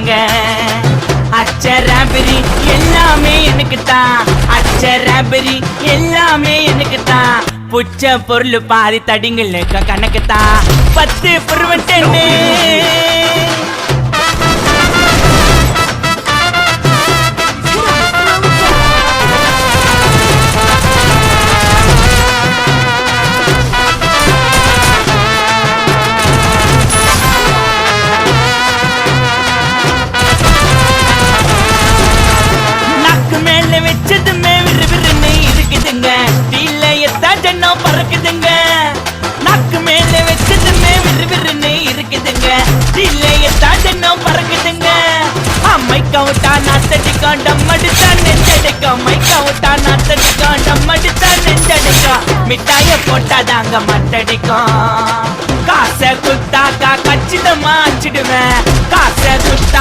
தாங்க. அச்சராபரி எல்லாமே எனக்கு தான், அச்சராபரி எல்லாமே எனக்கு தான். புச்ச பொருள் பாதி தடிங்கள் கணக்கு தான். 10 புருவட்டே வச்சதுமே விறுவிறுன்னு இருக்குதுங்க. டீல எத்தா ஜன்னம் பறக்குதுங்க. நாக்கு மேல வச்சதுமே விறுவிறுன்னு இருக்குதுங்க. டீல எத்தா ஜன்னம் பறக்குதுங்க. மைக்கா விட்டா நாத்தடிக்கும், டம்மடித்தா நெஞ்சடிக்கும். மைக்கா விட்டா நாத்தடிக்கும், டம்மடித்தா நெஞ்சடிக்கும். மிட்டாய போட்டாதாங்க மட்டடிக்கும். காசை குத்தாக்கா கச்சிதமா அச்சிடுவேன். காசை குத்தா